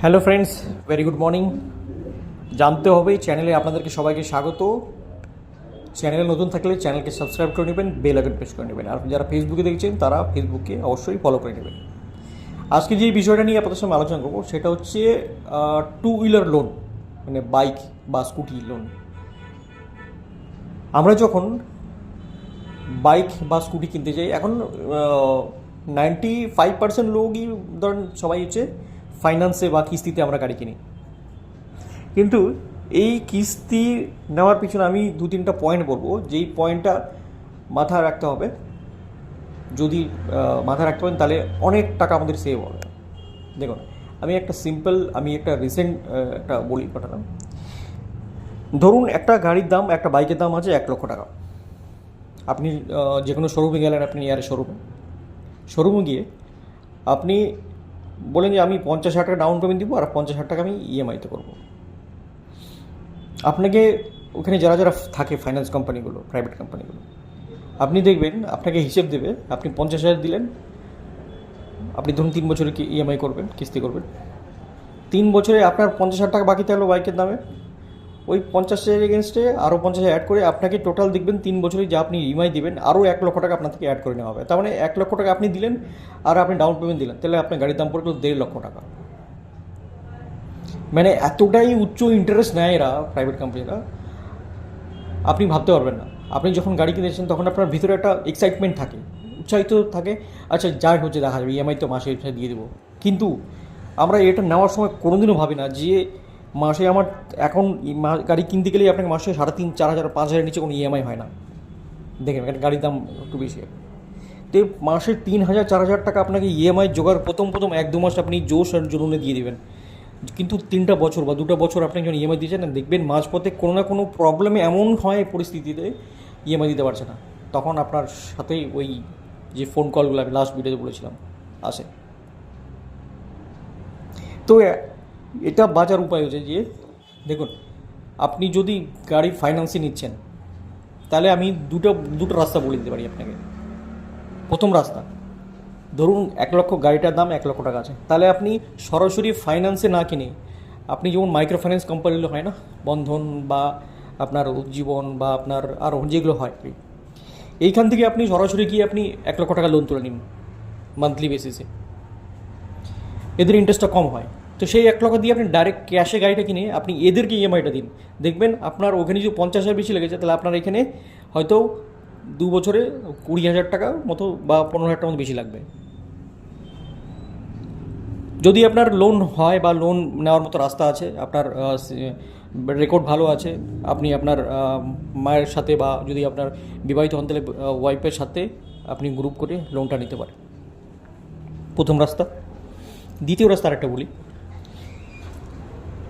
Hello friends, very good morning. জানতে হবে চ্যানেলে আপনাদেরকে সবাইকে স্বাগত। চ্যানেলে নতুন থাকলে চ্যানেলকে সাবস্ক্রাইব করে নেবেন, বেল আইকন প্রেস করে নেবেন। আর যারা ফেসবুকে দেখছেন তারা ফেসবুককে অবশ্যই ফলো করে নেবেন। আজকে যে বিষয়টা নিয়ে আপনাদের সঙ্গে আলোচনা করবো সেটা হচ্ছে টু হুইলার লোন, মানে বাইক বা স্কুটি লোন। আমরা যখন বাইক বা স্কুটি কিনতে যাই, এখন 95% লোকই ধরেন সবাই হচ্ছে ফাইন্যান্সে বা কিস্তিতে আমরা গাড়ি কিনি। কিন্তু এই কিস্তি নেওয়ার পিছনে আমি দু তিনটা পয়েন্ট বলবো, যেই পয়েন্টটা মাথায় রাখতে হবে। যদি মাথায় রাখতে পারেন তাহলে অনেক টাকা আমাদের সেভ হবে। দেখুন, আমি একটা রিসেন্ট একটা বলি পাঠালাম। ধরুন একটা গাড়ির দাম, একটা বাইকের দাম আছে 1,00,000 টাকা। আপনি যে কোনো শোরুমে গেলেন, আপনি নিয়ারেস্ট শোরুমে গিয়ে আপনি বলেন যে আমি 50,000 টাকা ডাউন পেমেন্ট দিব আর 50,000 টাকা আমি ইএমআইতে করবো। আপনাকে ওখানে যারা যারা থাকে ফাইন্যান্স কোম্পানিগুলো, প্রাইভেট কোম্পানিগুলো, আপনি দেখবেন আপনাকে হিসেব দেবে। আপনি 50,000 দিলেন, আপনি ধরুন 3 বছরে কি ইএমআই করবেন, কিস্তি করবেন। 3 বছরে আপনার 50,000 টাকা বাকি থাকলো বাইকের দামে। ওই 50,000 এগেনস্টে আরও 50,000 অ্যাড করে আপনাকে টোটাল দেখবেন 3 বছরে যা আপনি ইএমআই দেবেন আরও 1,00,000 টাকা আপনার থেকে অ্যাড করে নেওয়া হবে। তার মানে 1,00,000 টাকা আপনি দিলেন আর আপনি ডাউন পেমেন্ট দিলেন, তাহলে আপনার গাড়ির দাম পড়লো 1,50,000 টাকা। মানে এতটাই উচ্চ ইন্টারেস্ট নেয় এরা, প্রাইভেট কোম্পানিরা, আপনি ভাবতে পারবেন না। আপনি যখন গাড়ি কিনেছেন তখন আপনার ভিতরে একটা এক্সাইটমেন্ট থাকে, উৎসাহিত থাকে, আচ্ছা যাই হচ্ছে দেখা যাবে, ইএমআই তো মাসে দিয়ে দেবো। কিন্তু আমরা এটা নেওয়ার সময় কোনোদিনও ভাবি না যে মাসে আমার এখন গাড়ি কিনতে গেলেই আপনাকে মাসে 3,500, 4,000, 5,000 নিচে কোনো ইএমআই হয় না। দেখেন গাড়ির দাম একটু বেশি। তো মাসে 3,000, 4,000 টাকা আপনাকে ইএমআই জোগাড় প্রথম 1-2 মাস আপনি জোশ আর জুনুনে দিয়ে দেবেন। কিন্তু 3টা বছর বা 2টা বছর আপনি যখন ইএমআই দিয়েছেন না, দেখবেন মাঝপথে কোনো না কোনো প্রবলেমে এমন হয় পরিস্থিতিতে ইএমআই দিতে পারছে না, তখন আপনার সাথেই ওই যে ফোন কলগুলো আমি লাস্ট ভিডিওতে বলেছিলাম আসে। তো এটা বাঁচার উপায় হচ্ছে যে, দেখুন, আপনি যদি গাড়ি ফাইন্যান্সে নিচ্ছেন তাহলে আমি দুটো রাস্তা বলে দিতে পারি আপনাকে। প্রথম রাস্তা, ধরুন 1,00,000 গাড়িটার দাম 1,00,000 টাকা আছে, তাহলে আপনি সরাসরি ফাইন্যান্সে না কিনে আপনি যেমন মাইক্রো ফাইন্যান্স কোম্পানিগুলো হয় না, বন্ধন বা আপনার উজ্জীবন বা আপনার আরও যেগুলো হয়, এইখান থেকে আপনি সরাসরি গিয়ে আপনি 1,00,000 টাকা লোন তুলে নিন মান্থলি বেসিসে। এদের ইন্টারেস্টটা কম হয়। তো সেই 1,00,000 দিয়ে আপনি ডাইরেক্ট ক্যাশে গাড়িটা কিনে আপনি এদেরকে ইএমআইটা দিন, দেখবেন আপনার ওখানে যদি 50,000 বেশি লেগেছে, তাহলে আপনার এখানে হয়তো 2 বছরে 20,000 টাকা মতো বা 15,000 টাকা মতো বেশি লাগবে। যদি আপনার লোন হয় বা লোন নেওয়ার মতো রাস্তা আছে, আপনার রেকর্ড ভালো আছে, আপনি আপনার মায়ের সাথে বা যদি আপনার বিবাহিত হন তাহলে ওয়াইফের সাথে আপনি গ্রুপ করে লোনটা নিতে পারেন। প্রথম রাস্তা। দ্বিতীয় রাস্তা আরেকটা বলি।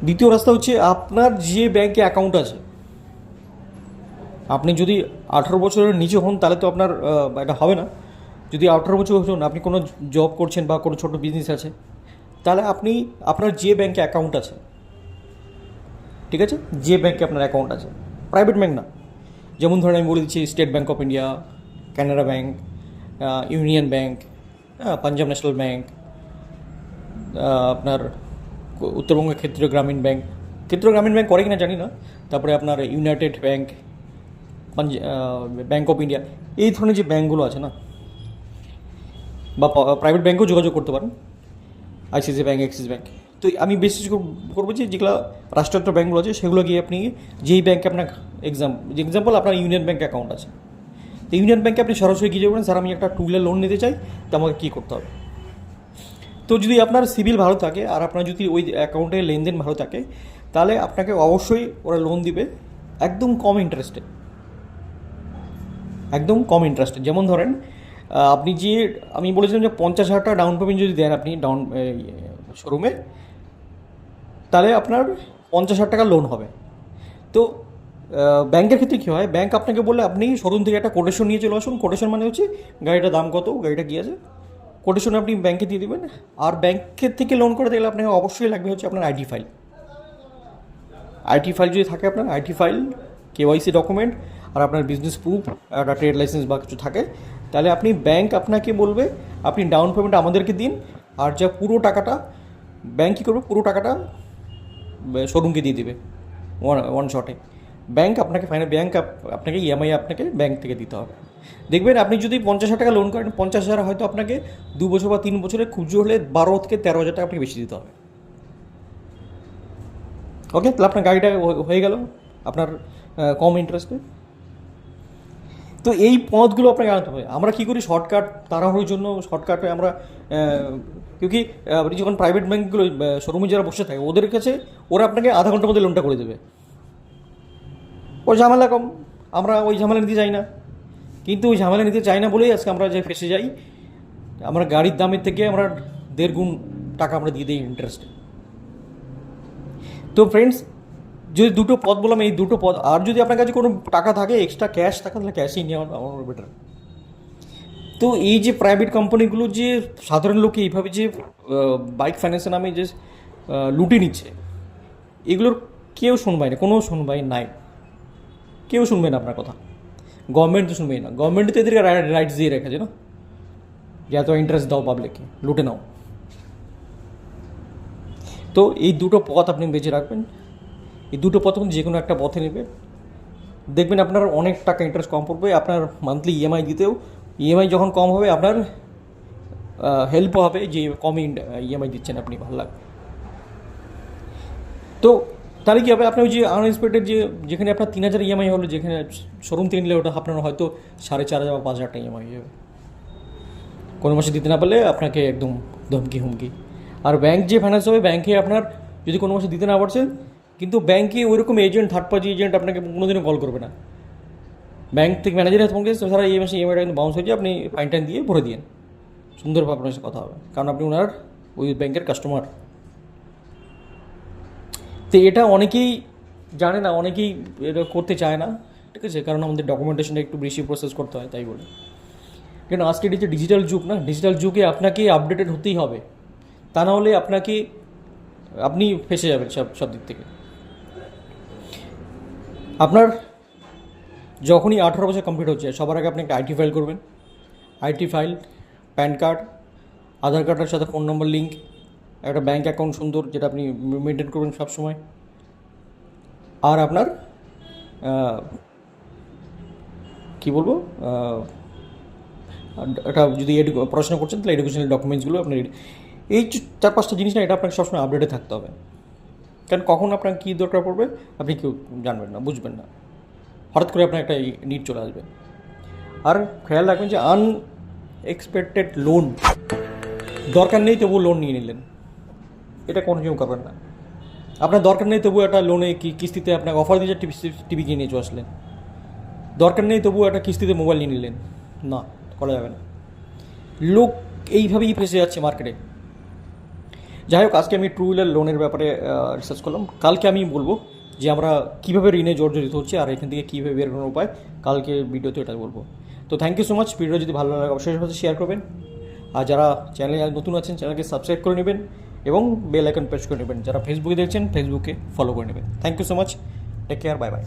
দ্বিতীয় রাস্তা হচ্ছে, আপনার যে ব্যাংকে অ্যাকাউন্ট আছে, আপনি যদি 18 বছরের নিচে হন তাহলে তো আপনার এটা হবে না। যদি 18 বছর হন, আপনি কোনো জব করছেন বা কোনো ছোটো বিজনেস আছে, তাহলে আপনি আপনার যে ব্যাংকে অ্যাকাউন্ট আছে, ঠিক আছে, যে ব্যাংকে আপনার অ্যাকাউন্ট আছে, প্রাইভেট ব্যাংক না, যেমন ধরেন আমি বলে দিচ্ছি state bank of India, Canara bank, union bank, Punjab national bank, আপনার উত্তরবঙ্গ ক্ষেত্রীয় গ্রামীণ ব্যাংক, করে কিনা জানি না, তারপরে আপনার United bank, bank of India, এই ধরনের যে ব্যাংকগুলো আছে না, বা প্রাইভেট ব্যাংকেও যোগাযোগ করতে পারেন, আইসিআইসিআই ব্যাংক, অ্যাক্সিস ব্যাংক। তো আমি বিশেষ করবো যে যেগুলো রাষ্ট্রায়ত্ত ব্যাংকগুলো আছে সেগুলো গিয়ে আপনি যেই ব্যাংকে আপনার এক্সাম্পল আপনার ইউনিয়ন ব্যাংক অ্যাকাউন্ট আছে, তো ইউনিয়ন ব্যাংকে আপনি সরাসরি গিয়ে যাবেন, স্যার আমি একটা টু হুইলার লোন নিতে চাই, তো আমাকে কী করতে হবে। তো যদি আপনার সিবিল ভালো থাকে আর আপনার যদি ওই অ্যাকাউন্টে লেনদেন ভালো থাকে, তাহলে আপনাকে অবশ্যই ওরা লোন দিবে একদম কম ইন্টারেস্টে। যেমন ধরেন আপনি যে আমি বলেছিলাম যে 50,000 টাকা ডাউন পেমেন্ট যদি দেন আপনি শোরুমে, তাহলে আপনার 50,000 টাকা লোন হবে। তো ব্যাংকের ক্ষেত্রে কী হয়, ব্যাংক আপনাকে বললে আপনি শোরুম থেকে একটা কোটেশন নিয়ে চলে আসুন। কোটেশন মানে হচ্ছে গাড়িটার দাম কত, গাড়িটা কী আছে, কোটেশন আপনি ব্যাংকে দিয়ে দেবেন। আর ব্যাংকের থেকে লোন করে দিলে আপনাকে অবশ্যই লাগবে হচ্ছে আপনার আইটি ফাইল যদি থাকে, আপনার আইটি ফাইল, কেওয়াইসি ডকুমেন্ট, আর আপনার বিজনেস প্রুফ, একটা ট্রেড লাইসেন্স বা কিছু থাকে, তাহলে ব্যাংক আপনাকে বলবে আপনি ডাউন পেমেন্ট আমাদেরকে দিন, আর যা পুরো টাকাটা ব্যাংক কী করবে, পুরো টাকাটা শোরুমকে দিয়ে দেবে ওয়ান শটে। ব্যাংক আপনাকে আপনাকে ইএমআই আপনাকে ব্যাংক থেকে দিতে হবে। দেখবেন আপনি যদি 50,000 টাকা লোন করেন, 50,000 হয়তো আপনাকে 2 বছর বা 3 বছরে খুব জোর হলে 12 থেকে 13,000 টাকা আপনাকে বেশি দিতে হবে। ওকে, তাহলে আপনার গাড়িটা হয়ে গেল আপনার কম ইন্টারেস্টে। তো এই পথগুলো আপনাকে আনতে হবে। আমরা কী করি, শর্টকাট তাড়াহুড়োর জন্য শর্টকাটে আমরা কিউকি আপনি যখন প্রাইভেট ব্যাঙ্কগুলো শোরুমে যারা বসে থাকে ওদের কাছে ওরা আপনাকে আধা ঘন্টার মধ্যে লোনটা করে দেবে, ওই ঝামেলা কম, আমরা ওই ঝামেলা নিতে চাই না। কিন্তু ওই ঝামেলা নিতে চাই না বলেই আজকে আমরা যে ফেসে যাই, আমরা গাড়ির দামের থেকে আমরা 1.5 গুণ টাকা আমরা দিয়ে দিই ইন্টারেস্টে। তো ফ্রেন্ডস, যদি দুটো পথ বললাম, এই দুটো পথ, আর যদি আপনার কাছে কোনো টাকা থাকে, এক্সট্রা ক্যাশ থাকে, তাহলে ক্যাশই নেওয়া আমার বেটার। তো এই যে প্রাইভেট কোম্পানিগুলো যে সাধারণ লোকে এইভাবে যে বাইক ফাইন্যান্সের নামে যে লুটে নিচ্ছে, এগুলোর কেউ শুনবাই না, কোনো শুনবাই নাই, কেউ শুনবে না আপনার কথা। গভর্নমেন্ট তো শুনবেই না, গভর্নমেন্ট তো এদেরকে রাইটস দিয়ে রেখেছে না, যে এত ইন্টারেস্ট দাও পাবলিককে, লুটে নাও। তো এই দুটো পথ আপনি বেঁচে রাখবেন, এই দুটো পথ যে কোনো একটা পথে নেবে, দেখবেন আপনার অনেক টাকা ইন্টারেস্ট কম পড়বে। আপনার মান্থলি ইএমআই দিতেও, ইএমআই যখন কম হবে আপনার হেল্পও হবে, যে কম ইএমআই দিচ্ছেন আপনি, ভালো লাগবে। তো তাহলে কী হবে, আপনার ওই যে আনএক্সপেক্টেড যেখানে আপনার 3,000 ইএমআই হলো, যেখানে শোরুম থেকে নিলে ওটা আপনার হয়তো 4,500 বা 5,000 টাকা ইএমআই হবে। কোনো মাসে দিতে না পারলে আপনাকে একদম ধমকি হুমকি। আর ব্যাংক যে ফাইন্যান্স হবে, ব্যাংকে আপনার যদি কোনো মাসে দিতে না পারছে, কিন্তু ব্যাংকে ওইরকম এজেন্ট, থার্ড পার্টি এজেন্ট আপনাকে কোনোদিনও কল করবে না। ব্যাংক থেকে ম্যানেজারের ফোন করে, স্যার এই মাসে ইএমআইটা কিন্তু বাউন্স হয়েছে, আপনি ফাইন টাইন দিয়ে ভরে দিন, সুন্দরভাবে আপনার সাথে কথা হবে, কারণ আপনি ওনার ওই ব্যাংকের কাস্টমার। তো এটা অনেকেই জানে না, অনেকেই এটা করতে চায় না, ঠিক আছে, কারণ আমাদের ডকুমেন্টেশনটা একটু বেশি প্রসেস করতে হয়, তাই বলে। কেন আজকে এটা যে ডিজিটাল যুগ না, ডিজিটাল যুগে আপনাকে আপডেটেড হতেই হবে, তা না হলে আপনি ফেসে যাবেন সব দিক থেকে। আপনার যখনই 18 বছর কমপ্লিট হচ্ছে, সবার আগে আপনি একটা আইটি ফাইল করবেন। আইটি ফাইল, প্যান কার্ড, আধার কার্ডের সাথে ফোন নম্বর লিঙ্ক, একটা ব্যাঙ্ক অ্যাকাউন্ট সুন্দর, যেটা আপনি মেনটেন করবেন সবসময়। আর আপনার কী বলবো, এটা যদি পড়াশোনা করছেন তাহলে এডুকেশনাল ডকুমেন্টসগুলো আপনার, এই 4-5টা জিনিস না, এটা আপনাকে সবসময় আপডেটে থাকতে হবে। কারণ কখন আপনার কী দরকার পড়বে আপনি কেউ জানবেন না, বুঝবেন না, হঠাৎ করে আপনার একটা নিড চলে আসবে। আর খেয়াল রাখবেন যে আনএক্সপেক্টেড লোন, দরকার নেই তবুও লোন নিয়ে নিলেন, এটা কোনো কেউ করবেন না। আপনার দরকার নেই তবুও একটা লোনে কিস্তিতে আপনাকে অফার দিয়েছে, টিভি কিনে নিয়ে চলে আসলেন। দরকার নেই তবুও একটা কিস্তিতে মোবাইল নিয়ে নিলেন, না, করা যাবে না। লোক এইভাবেই ফেসে যাচ্ছে মার্কেটে। যাই হোক, আজকে আমি টু হুইলার লোনের ব্যাপারে রিসার্চ করলাম। কালকে আমি বলবো যে আমরা কীভাবে ঋণে জর্জরিত হচ্ছে আর এখান থেকে কীভাবে বের করার উপায়, কালকে ভিডিওতে এটা বলবো। তো thank you so much. Video যদি ভালো লাগে অবশ্যই সাথে শেয়ার করবেন, আর যারা চ্যানেলে নতুন আছেন চ্যানেলকে সাবস্ক্রাইব করে নেবেন এবং বেল আইকন প্রেস করে নেবেন। যারা ফেসবুকে দেখছেন ফেসবুকে ফলো করে নেবেন। Thank you so much, take care, bye by.